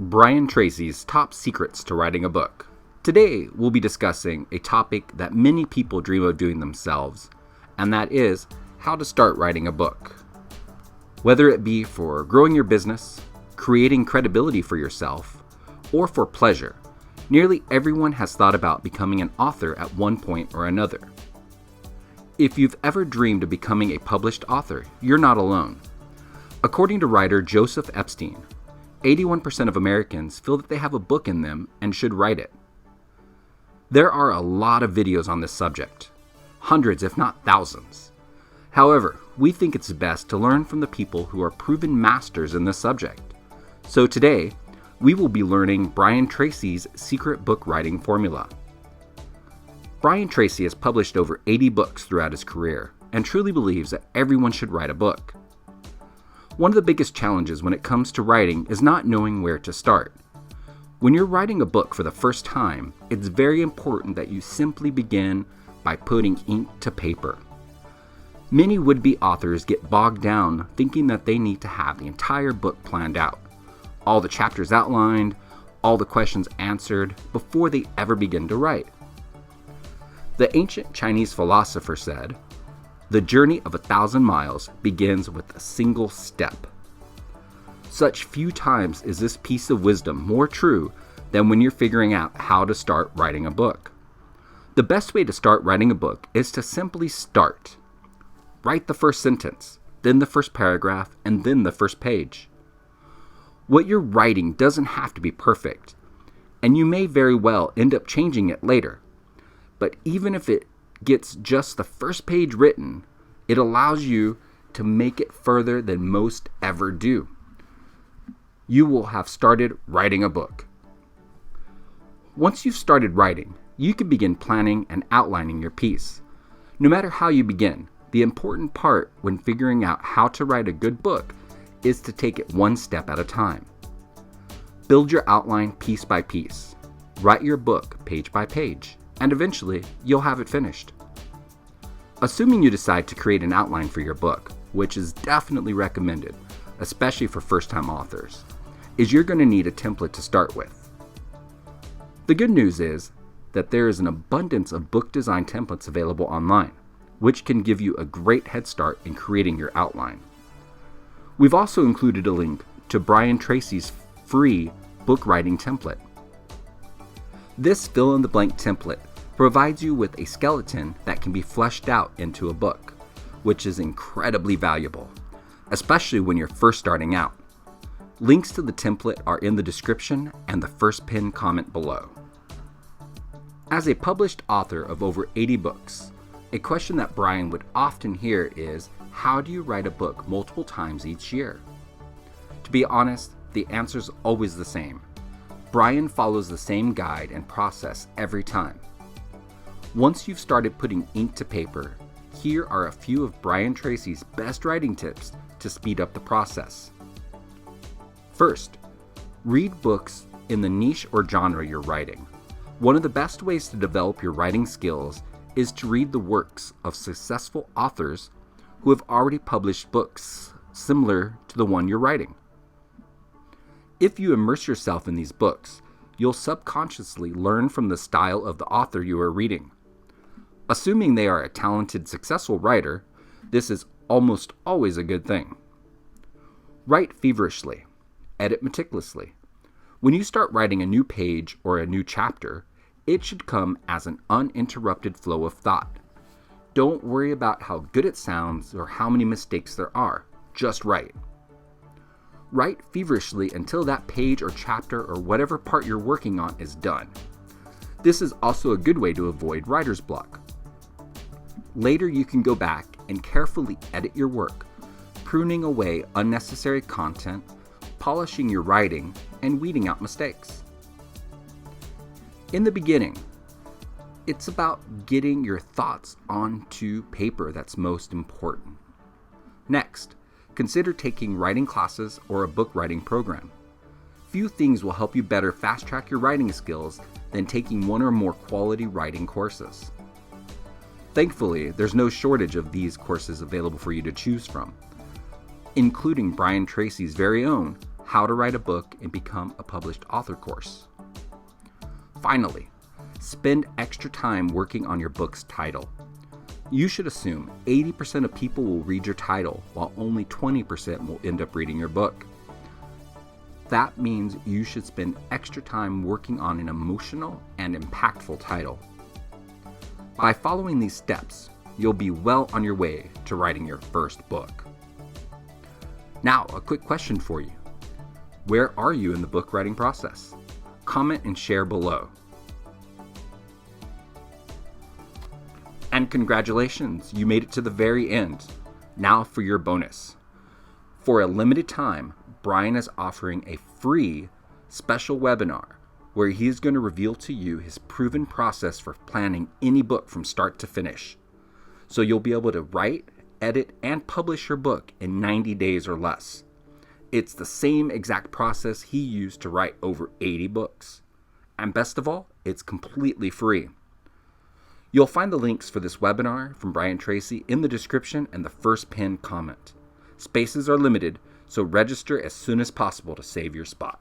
Brian Tracy's top secrets to writing a book. Today, we'll be discussing a topic that many people dream of doing themselves, and that is how to start writing a book. Whether it be for growing your business, creating credibility for yourself, or for pleasure, nearly everyone has thought about becoming an author at one point or another. If you've ever dreamed of becoming a published author, you're not alone. According to writer Joseph Epstein, 81% of Americans feel that they have a book in them and should write it. There are a lot of videos on this subject, hundreds if not thousands. However, we think it's best to learn from the people who are proven masters in this subject. So today, we will be learning Brian Tracy's secret book writing formula. Brian Tracy has published over 80 books throughout his career and truly believes that everyone should write a book. One of the biggest challenges when it comes to writing is not knowing where to start. When you're writing a book for the first time, it's very important that you simply begin by putting ink to paper. Many would-be authors get bogged down thinking that they need to have the entire book planned out, all the chapters outlined, all the questions answered before they ever begin to write. The ancient Chinese philosopher said, "The journey of 1,000 miles begins with a single step." Such few times is this piece of wisdom more true than when you're figuring out how to start writing a book. The best way to start writing a book is to simply start. Write the first sentence, then the first paragraph, and then the first page. What you're writing doesn't have to be perfect, and you may very well end up changing it later. But even if it gets just the first page written, it allows you to make it further than most ever do. You will have started writing a book. Once you've started writing, you can begin planning and outlining your piece. No matter how you begin, the important part when figuring out how to write a good book is to take it one step at a time. Build your outline piece by piece. Write your book page by page, and eventually you'll have it finished. Assuming you decide to create an outline for your book, which is definitely recommended, especially for first-time authors, is you're going to need a template to start with. The good news is that there is an abundance of book design templates available online, which can give you a great head start in creating your outline. We've also included a link to Brian Tracy's free book writing template. This fill-in-the-blank template provides you with a skeleton that can be fleshed out into a book, which is incredibly valuable, especially when you're first starting out. Links to the template are in the description and the first pinned comment below. As a published author of over 80 books, a question that Brian would often hear is, how do you write a book multiple times each year? To be honest, the answer is always the same. Brian follows the same guide and process every time. Once you've started putting ink to paper, here are a few of Brian Tracy's best writing tips to speed up the process. First, read books in the niche or genre you're writing. One of the best ways to develop your writing skills is to read the works of successful authors who have already published books similar to the one you're writing. If you immerse yourself in these books, you'll subconsciously learn from the style of the author you are reading. Assuming they are a talented, successful writer, this is almost always a good thing. Write feverishly. Edit meticulously. When you start writing a new page or a new chapter, it should come as an uninterrupted flow of thought. Don't worry about how good it sounds or how many mistakes there are. Just write. Write feverishly until that page or chapter or whatever part you're working on is done. This is also a good way to avoid writer's block. Later you can go back and carefully edit your work, pruning away unnecessary content, polishing your writing, and weeding out mistakes. In the beginning, it's about getting your thoughts onto paper that's most important. Next, consider taking writing classes or a book writing program. Few things will help you better fast-track your writing skills than taking one or more quality writing courses. Thankfully, there's no shortage of these courses available for you to choose from, including Brian Tracy's very own How to Write a Book and Become a Published Author course. Finally, spend extra time working on your book's title. You should assume 80% of people will read your title, while only 20% will end up reading your book. That means you should spend extra time working on an emotional and impactful title. By following these steps, you'll be well on your way to writing your first book. Now, a quick question for you. Where are you in the book writing process? Comment and share below. And congratulations, you made it to the very end. Now for your bonus. For a limited time, Brian is offering a free special webinar where he is going to reveal to you his proven process for planning any book from start to finish. So you'll be able to write, edit, and publish your book in 90 days or less. It's the same exact process he used to write over 80 books. And best of all, it's completely free. You'll find the links for this webinar from Brian Tracy in the description and the first pinned comment. Spaces are limited, so register as soon as possible to save your spot.